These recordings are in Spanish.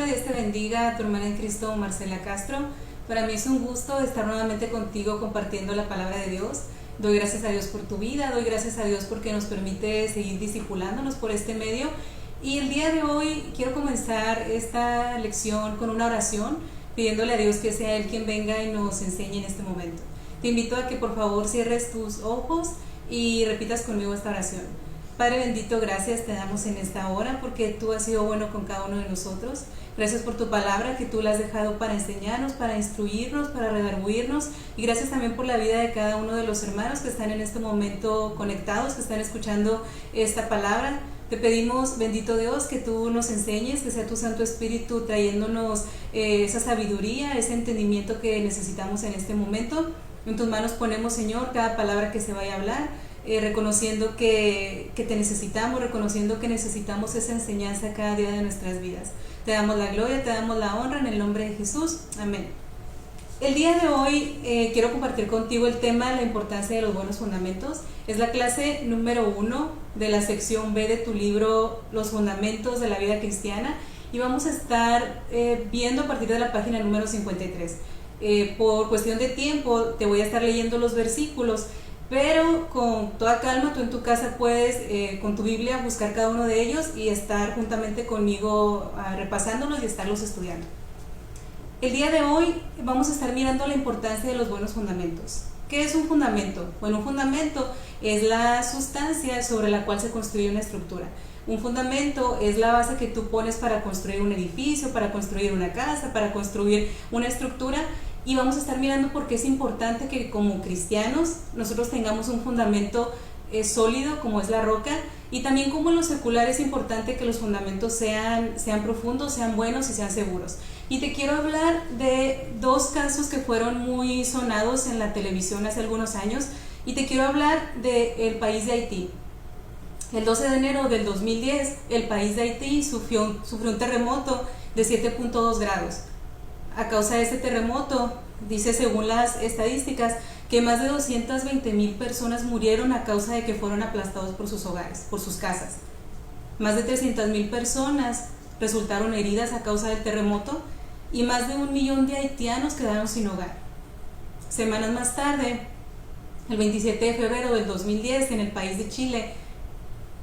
Hola, Dios te bendiga, tu hermana en Cristo, Marcela Castro. Para mí es un gusto estar nuevamente contigo compartiendo la palabra de Dios. Doy gracias a Dios por tu vida, doy gracias a Dios porque nos permite seguir discipulándonos por este medio. Y el día de hoy quiero comenzar esta lección con una oración, pidiéndole a Dios que sea Él quien venga y nos enseñe en este momento. Te invito a que por favor cierres tus ojos y repitas conmigo esta oración. Padre bendito, gracias te damos en esta hora porque tú has sido bueno con cada uno de nosotros. Gracias por tu palabra que tú la has dejado para enseñarnos, para instruirnos, para redarguirnos. Y gracias también por la vida de cada uno de los hermanos que están en este momento conectados, que están escuchando esta palabra. Te pedimos, bendito Dios, que tú nos enseñes, que sea tu Santo Espíritu trayéndonos esa sabiduría, ese entendimiento que necesitamos en este momento. En tus manos ponemos, Señor, cada palabra que se vaya a hablar. Reconociendo que te necesitamos, reconociendo que necesitamos esa enseñanza cada día de nuestras vidas. Te damos la gloria, te damos la honra en el nombre de Jesús. Amén. El día de hoy quiero compartir contigo el tema la importancia de los buenos fundamentos. Es la clase número 1 de la sección B de tu libro Los fundamentos de la vida cristiana y vamos a estar viendo a partir de la página número 53. Por cuestión de tiempo te voy a estar leyendo los versículos, pero con toda calma tú en tu casa puedes con tu Biblia buscar cada uno de ellos y estar juntamente conmigo repasándolos y estarlos estudiando. El día de hoy vamos a estar mirando la importancia de los buenos fundamentos. ¿Qué es un fundamento? Bueno, un fundamento es la sustancia sobre la cual se construye una estructura. Un fundamento es la base que tú pones para construir un edificio, para construir una casa, para construir una estructura. Y vamos a estar mirando por qué es importante que como cristianos nosotros tengamos un fundamento sólido como es la roca, y también como en lo secular es importante que los fundamentos sean profundos, sean buenos y sean seguros. Y te quiero hablar de dos casos que fueron muy sonados en la televisión hace algunos años, y te quiero hablar del país de Haití. El 12 de enero del 2010 el país de Haití sufrió un terremoto de 7.2 grados. A causa de este terremoto, dice según las estadísticas, que más de 220,000 personas murieron a causa de que fueron aplastados por sus hogares, por sus casas. Más de 300,000 personas resultaron heridas a causa del terremoto y más de 1 millón de haitianos quedaron sin hogar. Semanas más tarde, el 27 de febrero del 2010, en el país de Chile,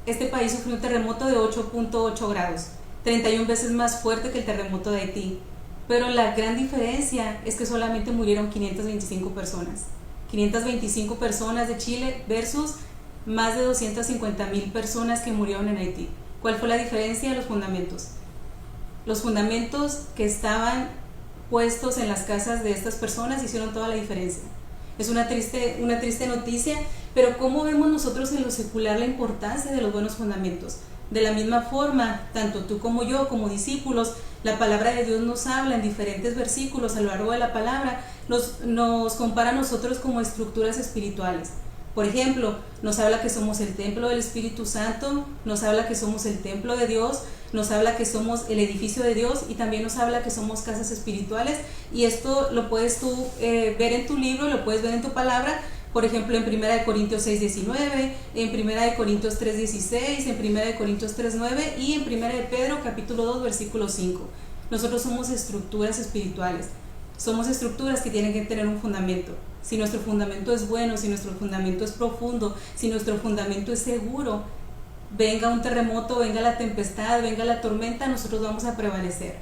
este país sufrió un terremoto de 8.8 grados, 31 veces más fuerte que el terremoto de Haití. Pero la gran diferencia es que solamente murieron 525 personas. 525 personas de Chile versus más de 250,000 personas que murieron en Haití. ¿Cuál fue la diferencia? Los fundamentos. Los fundamentos que estaban puestos en las casas de estas personas hicieron toda la diferencia. Es una triste noticia, pero ¿cómo vemos nosotros en lo secular la importancia de los buenos fundamentos? De la misma forma, tanto tú como yo, como discípulos, la palabra de Dios nos habla en diferentes versículos a lo largo de la palabra, nos compara a nosotros como estructuras espirituales. Por ejemplo, nos habla que somos el templo del Espíritu Santo, nos habla que somos el templo de Dios, nos habla que somos el edificio de Dios y también nos habla que somos casas espirituales, y esto lo puedes tú ver en tu libro, lo puedes ver en tu palabra. Por ejemplo, en 1 Corintios 6:19, en 1 Corintios 3:16, en 1 Corintios 3:9 y en 1 Pedro capítulo 2 versículo 5. Nosotros somos estructuras espirituales. Somos estructuras que tienen que tener un fundamento. Si nuestro fundamento es bueno, si nuestro fundamento es profundo, si nuestro fundamento es seguro, venga un terremoto, venga la tempestad, venga la tormenta, nosotros vamos a prevalecer.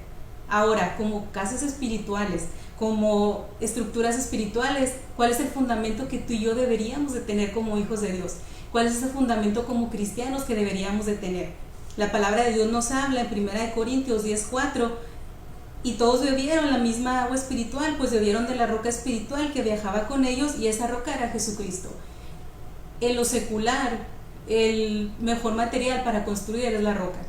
Ahora, como casas espirituales, como estructuras espirituales, ¿cuál es el fundamento que tú y yo deberíamos de tener como hijos de Dios? ¿Cuál es ese fundamento como cristianos que deberíamos de tener? La palabra de Dios nos habla en 1 Corintios 10:4, y todos bebieron la misma agua espiritual, pues bebieron de la roca espiritual que viajaba con ellos, y esa roca era Jesucristo. En lo secular, el mejor material para construir es la roca.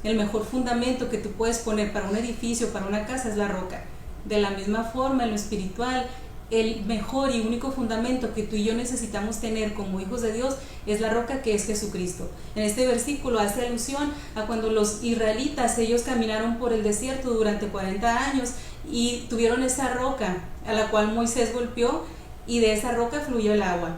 El mejor fundamento que tú puedes poner para un edificio, para una casa, es la roca. De la misma forma, en lo espiritual, el mejor y único fundamento que tú y yo necesitamos tener como hijos de Dios es la roca, que es Jesucristo. En este versículo hace alusión a cuando los israelitas, ellos caminaron por el desierto durante 40 años y tuvieron esa roca a la cual Moisés golpeó, y de esa roca fluyó el agua.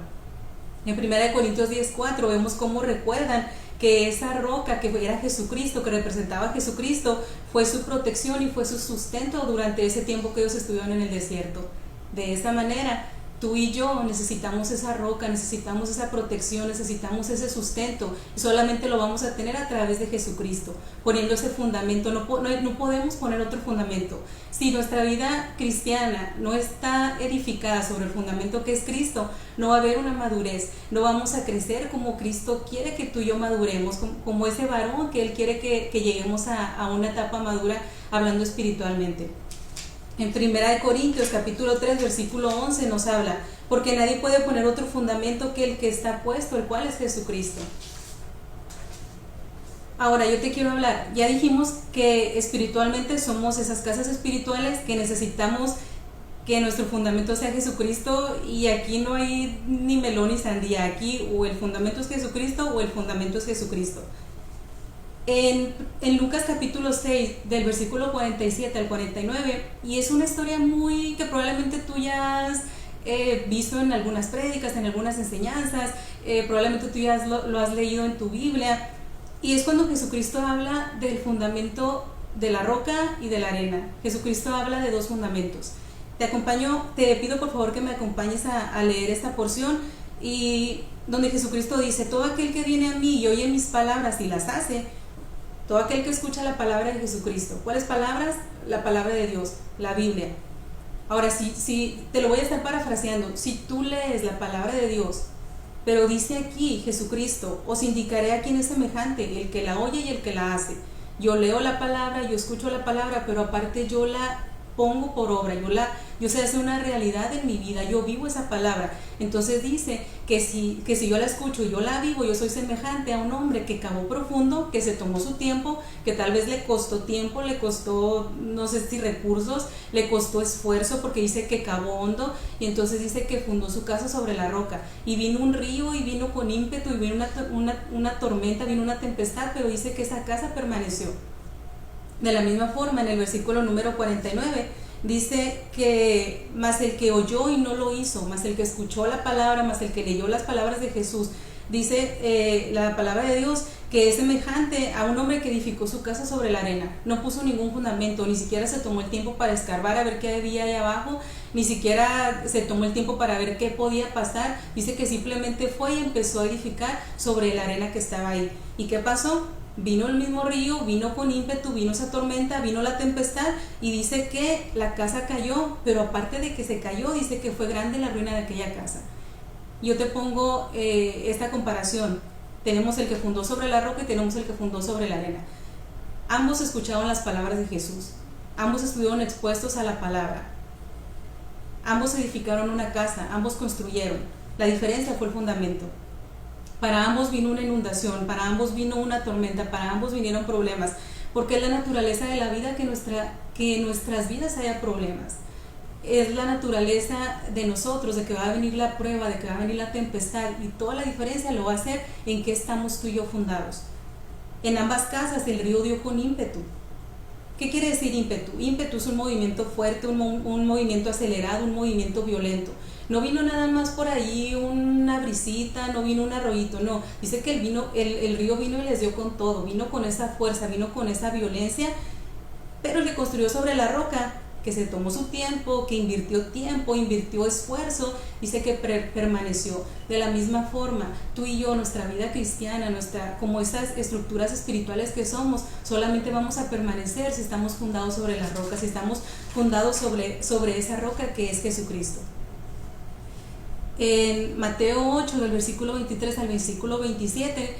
En 1 Corintios 10:4 vemos cómo recuerdan que esa roca que era Jesucristo, que representaba a Jesucristo, fue su protección y fue su sustento durante ese tiempo que ellos estuvieron en el desierto. De esa manera, tú y yo necesitamos esa roca, necesitamos esa protección, necesitamos ese sustento, y solamente lo vamos a tener a través de Jesucristo, poniendo ese fundamento. No podemos poner otro fundamento. Si nuestra vida cristiana no está edificada sobre el fundamento que es Cristo, no va a haber una madurez, no vamos a crecer como Cristo quiere que tú y yo maduremos, como ese varón que Él quiere que lleguemos a una etapa madura, hablando espiritualmente. En 1 Corintios capítulo 3 versículo 11 nos habla: porque nadie puede poner otro fundamento que el que está puesto, el cual es Jesucristo. Ahora yo te quiero hablar, ya dijimos que espiritualmente somos esas casas espirituales que necesitamos que nuestro fundamento sea Jesucristo, y aquí no hay ni melón ni sandía, aquí o el fundamento es Jesucristo o el fundamento es Jesucristo. En Lucas capítulo 6 del versículo 47 al 49, y es una historia que probablemente tú ya has visto en algunas prédicas, en algunas enseñanzas, probablemente tú ya lo has leído en tu Biblia, y es cuando Jesucristo habla del fundamento de la roca y de la arena. Jesucristo habla de dos fundamentos. Te pido por favor que me acompañes a leer esta porción, y donde Jesucristo dice: todo aquel que viene a mí y oye mis palabras y las hace, todo aquel que escucha la palabra de Jesucristo. ¿Cuáles palabras? La palabra de Dios, la Biblia. Ahora, si te lo voy a estar parafraseando, si tú lees la palabra de Dios, pero dice aquí Jesucristo: os indicaré a quién es semejante, el que la oye y el que la hace. Yo leo la palabra, yo escucho la palabra, pero aparte yo la pongo por obra, yo se hace una realidad en mi vida, yo vivo esa palabra. Entonces dice que si yo la escucho y yo la vivo, yo soy semejante a un hombre que cavó profundo, que se tomó su tiempo, que tal vez le costó tiempo, le costó, no sé si recursos, le costó esfuerzo, porque dice que cavó hondo, y entonces dice que fundó su casa sobre la roca, y vino un río, y vino con ímpetu, y vino una tormenta, vino una tempestad, pero dice que esa casa permaneció. De la misma forma, en el versículo número 49, dice que más el que oyó y no lo hizo, más el que escuchó la palabra, más el que leyó las palabras de Jesús, dice la palabra de Dios que es semejante a un hombre que edificó su casa sobre la arena. No puso ningún fundamento, ni siquiera se tomó el tiempo para escarbar a ver qué había ahí abajo, ni siquiera se tomó el tiempo para ver qué podía pasar. Dice que simplemente fue y empezó a edificar sobre la arena que estaba ahí. ¿Y qué pasó? Vino el mismo río, vino con ímpetu, vino esa tormenta, vino la tempestad, y dice que la casa cayó, pero aparte de que se cayó, dice que fue grande la ruina de aquella casa. Yo te pongo esta comparación. Tenemos el que fundó sobre la roca y tenemos el que fundó sobre la arena. Ambos escucharon las palabras de Jesús, ambos estuvieron expuestos a la palabra, ambos edificaron una casa, ambos construyeron. La diferencia fue el fundamento. Para ambos vino una inundación, para ambos vino una tormenta, para ambos vinieron problemas, porque es la naturaleza de la vida que en nuestras vidas haya problemas. Es la naturaleza de nosotros, de que va a venir la prueba, de que va a venir la tempestad, y toda la diferencia lo va a hacer en qué estamos tú y yo fundados. En ambas casas el río dio con ímpetu. ¿Qué quiere decir ímpetu? Ímpetu es un movimiento fuerte, un movimiento acelerado, un movimiento violento. No vino nada más por ahí una brisita, no vino un arroyito, no. Dice que el río vino y les dio con todo, vino con esa fuerza, vino con esa violencia, pero le construyó sobre la roca, que se tomó su tiempo, que invirtió esfuerzo, dice que permaneció. De la misma forma, tú y yo, nuestra vida cristiana, como esas estructuras espirituales que somos, solamente vamos a permanecer si estamos fundados sobre la roca, si estamos fundados sobre esa roca que es Jesucristo. En Mateo 8, del versículo 23 al versículo 27,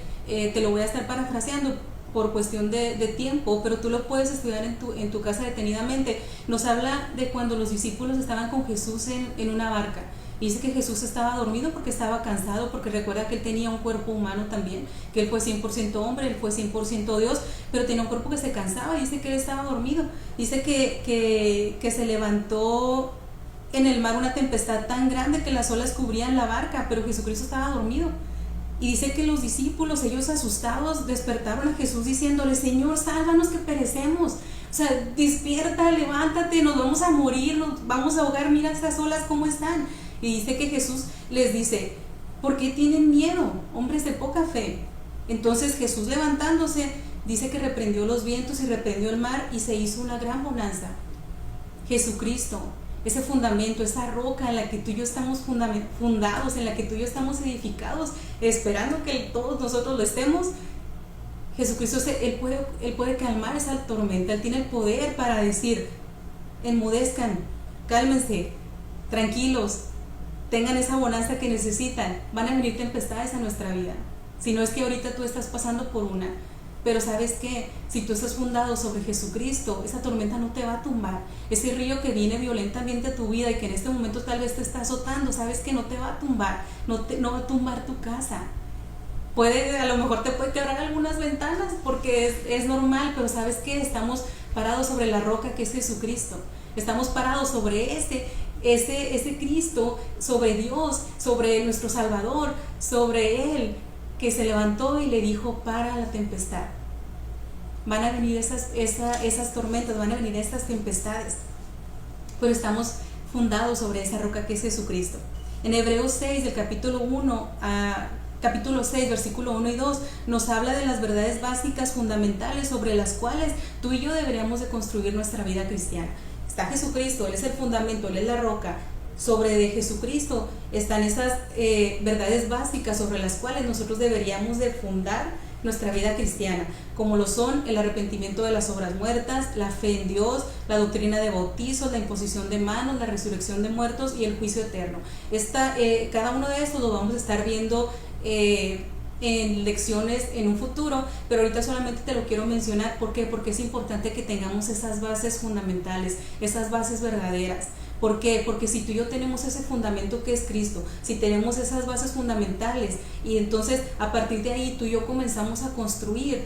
te lo voy a estar parafraseando por cuestión de tiempo, pero tú lo puedes estudiar en tu casa detenidamente. Nos habla de cuando los discípulos estaban con Jesús en una barca. Y dice que Jesús estaba dormido porque estaba cansado, porque recuerda que él tenía un cuerpo humano también, que él fue 100% hombre, él fue 100% Dios, pero tenía un cuerpo que se cansaba, y dice que él estaba dormido. Dice que se levantó en el mar una tempestad tan grande que las olas cubrían la barca, pero Jesucristo estaba dormido. Y dice que los discípulos, ellos asustados, despertaron a Jesús diciéndole: Señor, sálvanos que perecemos. O sea, despierta, levántate, nos vamos a morir, nos vamos a ahogar, mira esas olas cómo están. Y dice que Jesús les dice: ¿por qué tienen miedo, hombres de poca fe? Entonces Jesús, levantándose, dice que reprendió los vientos y reprendió el mar y se hizo una gran bonanza. Jesucristo, ese fundamento, esa roca en la que tú y yo estamos fundados, en la que tú y yo estamos edificados, esperando que todos nosotros lo estemos. Jesucristo, Él puede calmar esa tormenta. Él tiene el poder para decir: enmudezcan, cálmense, tranquilos, tengan esa bonanza que necesitan. Van a venir tempestades a nuestra vida, si no es que ahorita tú estás pasando por una. Pero ¿sabes qué? Si tú estás fundado sobre Jesucristo, esa tormenta no te va a tumbar. Ese río que viene violentamente a tu vida y que en este momento tal vez te está azotando, ¿sabes qué? No te va a tumbar, no va a tumbar tu casa. A lo mejor te puede quebrar algunas ventanas porque es normal, pero ¿sabes qué? Estamos parados sobre la roca que es Jesucristo. Estamos parados sobre ese Cristo, sobre Dios, sobre nuestro Salvador, sobre Él, que se levantó y le dijo: para la tempestad. Van a venir esas tormentas, van a venir estas tempestades, pero estamos fundados sobre esa roca que es Jesucristo. En Hebreos 6, del capítulo 6, versículo 1 y 2, nos habla de las verdades básicas, fundamentales, sobre las cuales tú y yo deberíamos de construir nuestra vida cristiana. Está Jesucristo, Él es el fundamento, Él es la roca. Sobre Jesucristo están esas verdades básicas sobre las cuales nosotros deberíamos de fundar nuestra vida cristiana, como lo son el arrepentimiento de las obras muertas, la fe en Dios, la doctrina de bautizos, la imposición de manos, la resurrección de muertos y el juicio eterno. Cada uno de estos lo vamos a estar viendo en lecciones en un futuro, pero ahorita solamente te lo quiero mencionar. ¿Por qué? Porque es importante que tengamos esas bases fundamentales, esas bases verdaderas. ¿Por qué? Porque si tú y yo tenemos ese fundamento que es Cristo, si tenemos esas bases fundamentales, y entonces a partir de ahí tú y yo comenzamos a construir,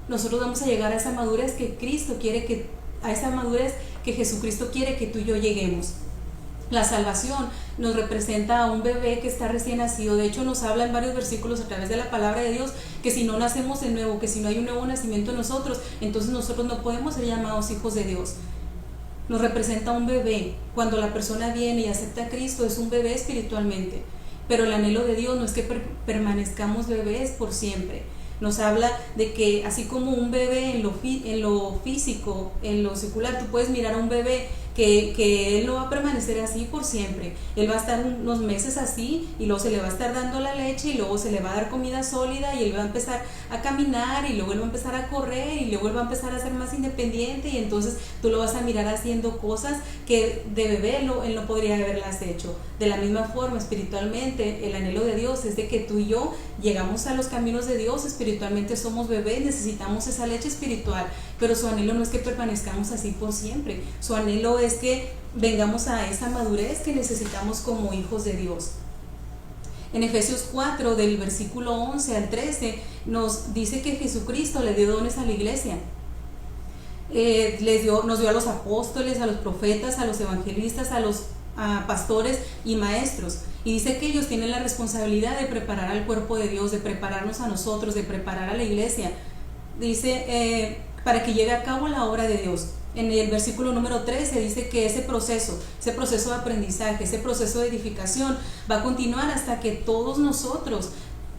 nosotros vamos a llegar a esa madurez que Cristo quiere a esa madurez que Jesucristo quiere que tú y yo lleguemos. La salvación nos representa a un bebé que está recién nacido. De hecho, nos habla en varios versículos a través de la palabra de Dios que si no nacemos de nuevo, que si no hay un nuevo nacimiento en nosotros, entonces nosotros no podemos ser llamados hijos de Dios. Nos representa un bebé. Cuando la persona viene y acepta a Cristo, es un bebé espiritualmente. Pero el anhelo de Dios no es que permanezcamos bebés por siempre. Nos habla de que así como un bebé en lo físico, en lo secular, tú puedes mirar a un bebé que él no va a permanecer así por siempre. Él va a estar unos meses así y luego se le va a estar dando la leche y luego se le va a dar comida sólida y él va a empezar a caminar y luego él va a empezar a correr y luego él va a empezar a ser más independiente, y entonces tú lo vas a mirar haciendo cosas que de bebé él no podría haberlas hecho. De la misma forma, espiritualmente, el anhelo de Dios es de que tú y yo llegamos a los caminos de Dios. Espiritualmente somos bebés, necesitamos esa leche espiritual, pero su anhelo no es que permanezcamos así por siempre. Su anhelo es que vengamos a esa madurez que necesitamos como hijos de Dios. En Efesios 4, del versículo 11 al 13, nos dice que Jesucristo le dio dones a la iglesia. Nos dio a los apóstoles, a los profetas, a los evangelistas, a los pastores y maestros. Y dice que ellos tienen la responsabilidad de preparar al cuerpo de Dios, de prepararnos a nosotros, de preparar a la iglesia. Dice para que lleve a cabo la obra de Dios. En el versículo número 13 dice que ese proceso de aprendizaje, ese proceso de edificación va a continuar hasta que todos nosotros,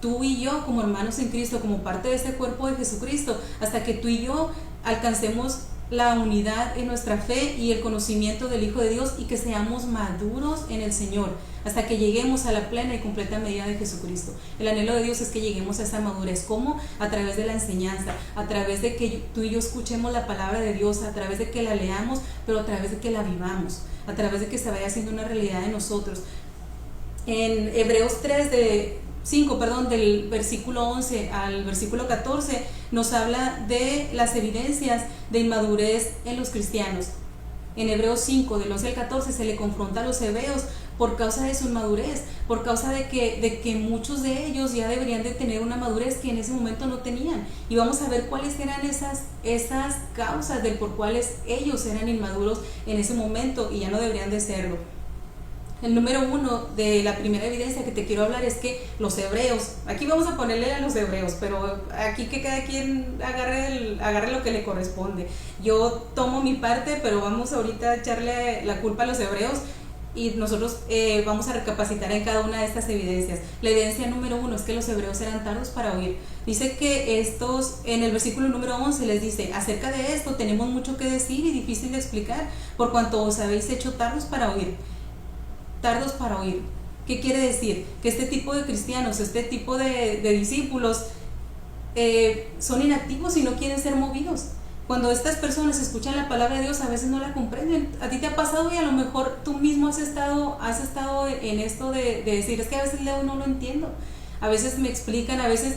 tú y yo como hermanos en Cristo, como parte de este cuerpo de Jesucristo, hasta que tú y yo alcancemos la unidad en nuestra fe y el conocimiento del Hijo de Dios, y que seamos maduros en el Señor, hasta que lleguemos a la plena y completa medida de Jesucristo. El anhelo de Dios es que lleguemos a esa madurez. ¿Cómo? A través de la enseñanza, a través de que tú y yo escuchemos la palabra de Dios, a través de que la leamos, pero a través de que la vivamos, a través de que se vaya haciendo una realidad en nosotros. En Hebreos 3 del versículo 11 al versículo 14 nos habla de las evidencias de inmadurez en los cristianos. En Hebreos 5, del 11 al 14, se le confronta a los hebreos por causa de su inmadurez, por causa de que muchos de ellos ya deberían de tener una madurez que en ese momento no tenían. Y vamos a ver cuáles eran esas causas de por cuales ellos eran inmaduros en ese momento y ya no deberían de serlo. El número 1 de la primera evidencia que te quiero hablar es que los hebreos, aquí vamos a ponerle a los hebreos, pero aquí que cada quien agarre lo que le corresponde. Yo tomo mi parte, pero vamos ahorita a echarle la culpa a los hebreos. y nosotros vamos a recapacitar en cada una de estas evidencias. La evidencia número 1 es que los hebreos eran tardos para oír. Dice que en el versículo número 11 les dice: acerca de esto tenemos mucho que decir y difícil de explicar, por cuanto os habéis hecho tardos para oír. Tardos para oír. ¿Qué quiere decir? Que este tipo de cristianos, este tipo de discípulos son inactivos y no quieren ser movidos. Cuando estas personas escuchan la palabra de Dios, a veces no la comprenden. A ti te ha pasado y a lo mejor tú mismo has estado en esto de decir: es que a veces leo y no lo entiendo. A veces me explican, a veces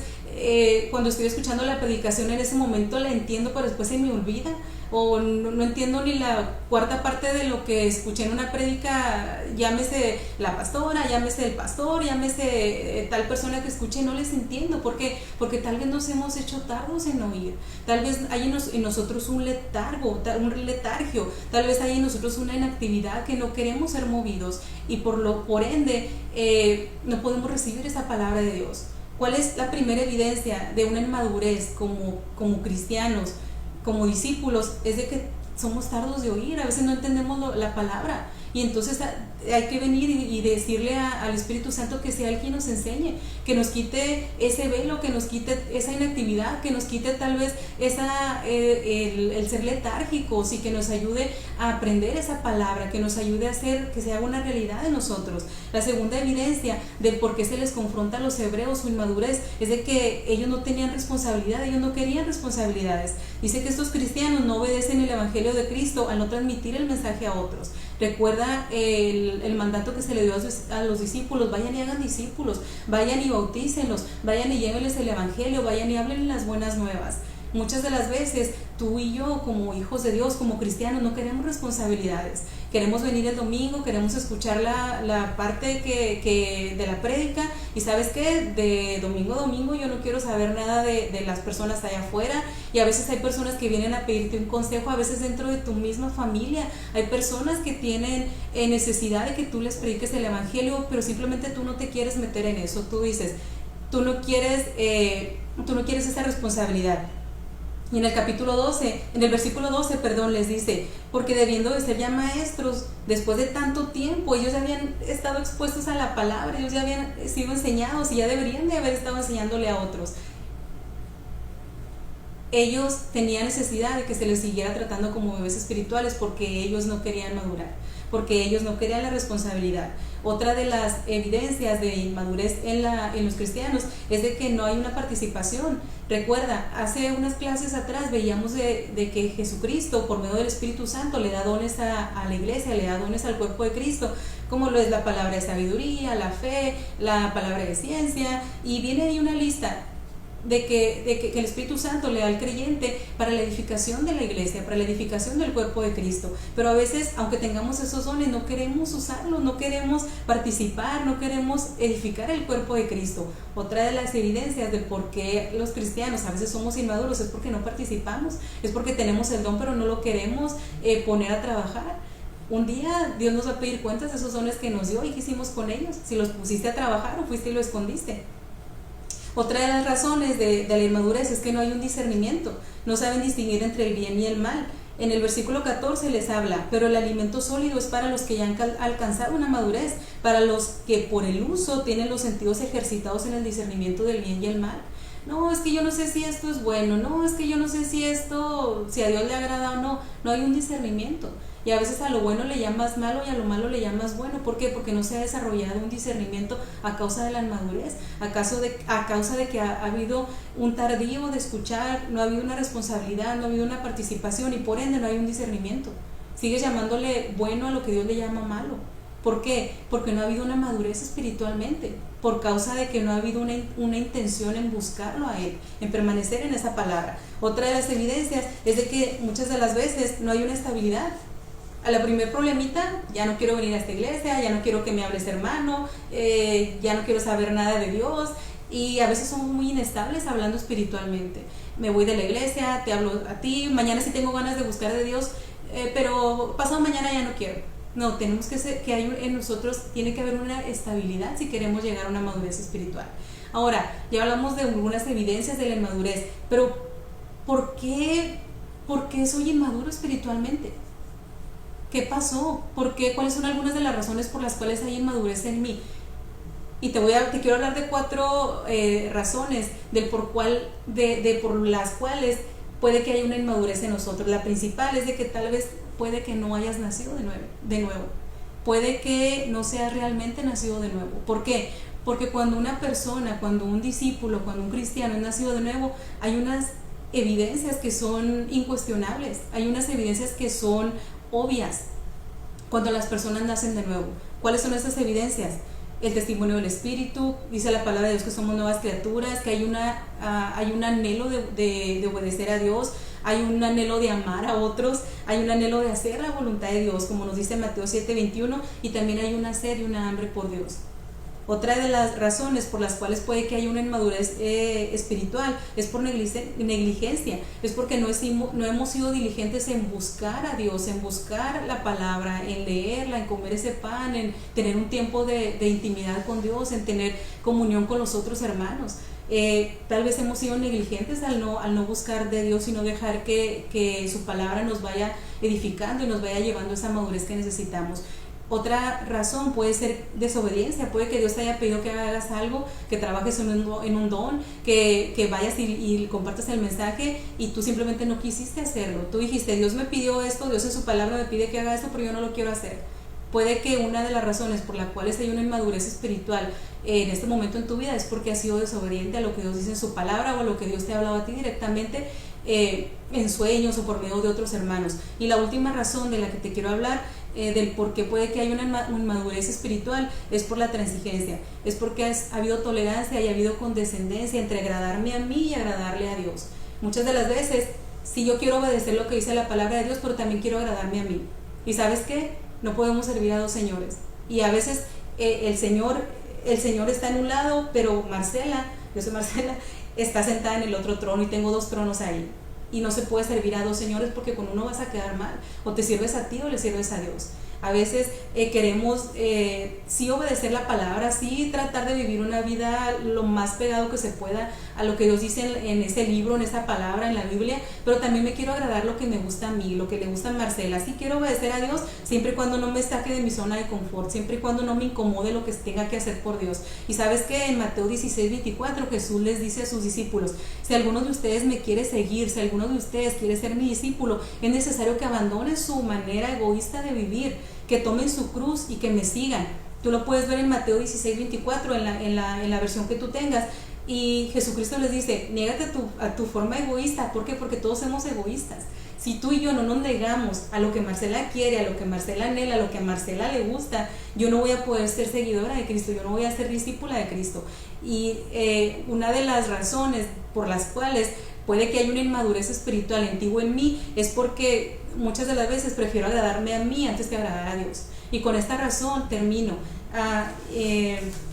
cuando estoy escuchando la predicación en ese momento la entiendo, pero después se me olvida, o no entiendo ni la cuarta parte de lo que escuché en una prédica, llámese la pastora, llámese el pastor, llámese tal persona que escuché, no les entiendo. ¿Por qué? Porque tal vez nos hemos hecho tardos en oír, tal vez hay en nosotros un letargio, tal vez hay en nosotros una inactividad que no queremos ser movidos, y por ende no podemos recibir esa palabra de Dios. ¿Cuál es la primera evidencia de una inmadurez como cristianos, como discípulos? Es de que somos tardos de oír, a veces no entendemos la palabra, y entonces hay que venir y decirle al Espíritu Santo que sea Él quien nos enseñe, que nos quite ese velo, que nos quite esa inactividad, que nos quite tal vez el ser letárgicos, y que nos ayude a aprender esa palabra, que nos ayude a hacer que sea una realidad en nosotros. La segunda evidencia del por qué se les confronta a los hebreos su inmadurez es de que ellos no tenían responsabilidad, ellos no querían responsabilidades. Dice que estos cristianos no obedecen el Evangelio de Cristo al no transmitir el mensaje a otros. Recuerda el mandato que se le dio a los discípulos: vayan y hagan discípulos, vayan y bautícenlos, vayan y llévenles el Evangelio, vayan y hablen las buenas nuevas. Muchas de las veces tú y yo, como hijos de Dios, como cristianos, no queremos responsabilidades. Queremos venir el domingo, queremos escuchar la parte de la prédica, y ¿sabes qué? De domingo a domingo yo no quiero saber nada de las personas allá afuera. Y a veces hay personas que vienen a pedirte un consejo, a veces dentro de tu misma familia hay personas que tienen necesidad de que tú les prediques el Evangelio, pero simplemente tú no te quieres meter en eso. Tú dices, tú no quieres esa responsabilidad. Y en el versículo 12, les dice: porque debiendo de ser ya maestros, después de tanto tiempo, ellos ya habían estado expuestos a la palabra, ellos ya habían sido enseñados y ya deberían de haber estado enseñándole a otros. Ellos tenían necesidad de que se les siguiera tratando como bebés espirituales, porque ellos no querían madurar, porque ellos no querían la responsabilidad. Otra de las evidencias de inmadurez en los cristianos es de que no hay una participación. Recuerda, hace unas clases atrás veíamos de que Jesucristo, por medio del Espíritu Santo, le da dones a la iglesia, le da dones al cuerpo de Cristo, como lo es la palabra de sabiduría, la fe, la palabra de ciencia, y viene ahí una lista de que el Espíritu Santo le da al creyente para la edificación de la iglesia, para la edificación del cuerpo de Cristo. Pero a veces, aunque tengamos esos dones, no queremos usarlos, no queremos participar, no queremos edificar el cuerpo de Cristo. Otra de las evidencias de por qué los cristianos a veces somos inmaduros es porque no participamos, es porque tenemos el don pero no lo queremos poner a trabajar. Un día Dios nos va a pedir cuentas de esos dones que nos dio y qué hicimos con ellos, si los pusiste a trabajar o fuiste y lo escondiste. Otra de las razones de la inmadurez es que no hay un discernimiento, no saben distinguir entre el bien y el mal. En el versículo 14 les habla: pero el alimento sólido es para los que ya han alcanzado una madurez, para los que por el uso tienen los sentidos ejercitados en el discernimiento del bien y el mal. No, es que yo no sé si esto es bueno, no, es que yo no sé si a Dios le agrada o no. No hay un discernimiento. Y a veces a lo bueno le llamas malo y a lo malo le llamas bueno. ¿Por qué? Porque no se ha desarrollado un discernimiento a causa de la inmadurez, a causa de que ha habido un tardío de escuchar, no ha habido una responsabilidad, no ha habido una participación, y por ende no hay un discernimiento. Sigues llamándole bueno a lo que Dios le llama malo. ¿Por qué? Porque no ha habido una madurez espiritualmente, por causa de que no ha habido una intención en buscarlo a Él, en permanecer en esa palabra. Otra de las evidencias es de que muchas de las veces no hay una estabilidad. A la primer problemita, ya no quiero venir a esta iglesia, ya no quiero que me hables hermano, ya no quiero saber nada de Dios, y a veces somos muy inestables hablando espiritualmente. Me voy de la iglesia, te hablo a ti, mañana sí tengo ganas de buscar de Dios, pero pasado mañana ya no quiero. No, tenemos que hay en nosotros, tiene que haber una estabilidad si queremos llegar a una madurez espiritual. Ahora, ya hablamos de algunas evidencias de la inmadurez, pero ¿por qué soy inmaduro espiritualmente? ¿Qué pasó? ¿Por qué? ¿Cuáles son algunas de las razones por las cuales hay inmadurez en mí? Y te quiero hablar de 4 razones por las cuales puede que haya una inmadurez en nosotros. La principal es de que tal vez puede que no hayas nacido de nuevo. Puede que no seas realmente nacido de nuevo. ¿Por qué? Porque cuando una persona, cuando un discípulo, cuando un cristiano es nacido de nuevo, hay unas evidencias que son incuestionables, hay unas evidencias que son obvias cuando las personas nacen de nuevo. ¿Cuáles son esas evidencias? El testimonio del Espíritu, dice la palabra de Dios que somos nuevas criaturas, que hay un anhelo de obedecer a Dios, hay un anhelo de amar a otros, hay un anhelo de hacer la voluntad de Dios, como nos dice Mateo 7:21, y también hay una sed y una hambre por Dios. Otra de las razones por las cuales puede que haya una inmadurez espiritual es por negligencia, es porque no hemos sido diligentes en buscar a Dios, en buscar la palabra, en leerla, en comer ese pan, en tener un tiempo de intimidad con Dios, en tener comunión con los otros hermanos. Tal vez hemos sido negligentes al no buscar de Dios y no dejar que su palabra nos vaya edificando y nos vaya llevando a esa madurez que necesitamos. Otra razón puede ser desobediencia, puede que Dios te haya pedido que hagas algo, que trabajes en un don, que vayas y compartas el mensaje y tú simplemente no quisiste hacerlo. Tú dijiste, Dios me pidió esto, Dios en su palabra me pide que haga esto, pero yo no lo quiero hacer. Puede que una de las razones por las cuales hay una inmadurez espiritual en este momento en tu vida es porque has sido desobediente a lo que Dios dice en su palabra o a lo que Dios te ha hablado a ti directamente en sueños o por medio de otros hermanos. Y la última razón de la que te quiero hablar del por qué puede que haya una inmadurez espiritual es por la transigencia, es porque ha habido tolerancia y ha habido condescendencia entre agradarme a mí y agradarle a Dios. Muchas de las veces sí, yo quiero obedecer lo que dice la palabra de Dios, pero también quiero agradarme a mí. ¿Y sabes qué? No podemos servir a dos señores. Y a veces el Señor está en un lado, pero Marcela, yo soy Marcela, está sentada en el otro trono y tengo 2 tronos ahí. Y no se puede servir a dos señores porque con uno vas a quedar mal. O te sirves a ti o le sirves a Dios. A veces queremos sí obedecer la palabra, sí tratar de vivir una vida lo más pegado que se pueda a lo que Dios dice en ese libro, en esa palabra, en la Biblia, pero también me quiero agradar lo que me gusta a mí, lo que le gusta a Marcela. Sí quiero obedecer a Dios siempre y cuando no me saque de mi zona de confort, siempre y cuando no me incomode lo que tenga que hacer por Dios. Y sabes que en Mateo 16:24 Jesús les dice a sus discípulos, si alguno de ustedes me quiere seguir, si alguno de ustedes quiere ser mi discípulo, es necesario que abandone su manera egoísta de vivir, que tomen su cruz y que me sigan. Tú lo puedes ver en Mateo 16:24 en la versión que tú tengas. Y Jesucristo les dice, niégate a tu forma egoísta. ¿Por qué? Porque todos somos egoístas. Si tú y yo no nos negamos a lo que Marcela quiere, a lo que Marcela anhela, a lo que a Marcela le gusta, yo no voy a poder ser seguidora de Cristo, yo no voy a ser discípula de Cristo. Y una de las razones por las cuales puede que haya una inmadurez espiritual en ti o en mí es porque muchas de las veces prefiero agradarme a mí antes que agradar a Dios. Y con esta razón termino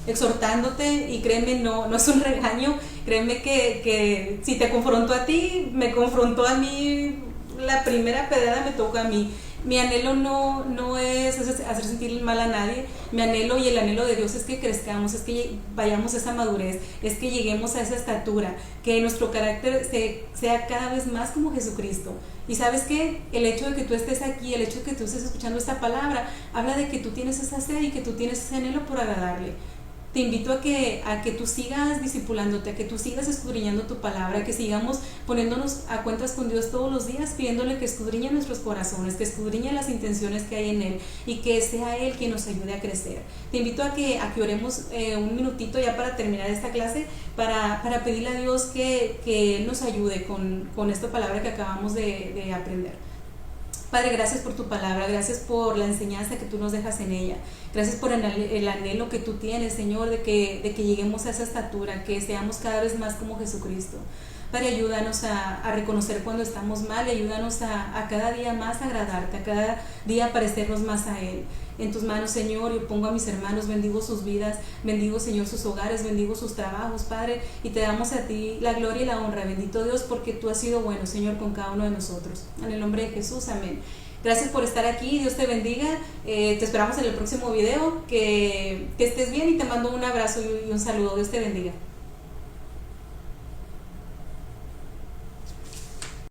exhortándote, y créeme, no es un regaño, créeme que si te confrontó a ti, me confrontó a mí, la primera pedrada me toca a mí. Mi anhelo no es hacer sentir mal a nadie. Mi anhelo y el anhelo de Dios es que crezcamos, es que vayamos a esa madurez, es que lleguemos a esa estatura, que nuestro carácter sea cada vez más como Jesucristo. Y sabes que el hecho de que tú estés aquí, el hecho de que tú estés escuchando esta palabra, habla de que tú tienes esa sed y que tú tienes ese anhelo por agradarle. Te invito a que tú sigas discipulándote, a que tú sigas escudriñando tu palabra, que sigamos poniéndonos a cuentas con Dios todos los días, pidiéndole que escudriñe nuestros corazones, que escudriñe las intenciones que hay en Él y que sea Él quien nos ayude a crecer. Te invito a que oremos un minutito ya para terminar esta clase, para pedirle a Dios que Él nos ayude con esta palabra que acabamos de aprender. Padre, gracias por tu palabra, gracias por la enseñanza que tú nos dejas en ella, gracias por el anhelo que tú tienes, Señor, de que lleguemos a esa estatura, que seamos cada vez más como Jesucristo. Padre, ayúdanos a reconocer cuando estamos mal, ayúdanos a cada día más agradarte, a cada día parecernos más a Él. En tus manos, Señor, yo pongo a mis hermanos, bendigo sus vidas, bendigo, Señor, sus hogares, bendigo sus trabajos, Padre, y te damos a ti la gloria y la honra, bendito Dios, porque tú has sido bueno, Señor, con cada uno de nosotros. En el nombre de Jesús, amén. Gracias por estar aquí, Dios te bendiga, te esperamos en el próximo video, que estés bien y te mando un abrazo y un saludo, Dios te bendiga.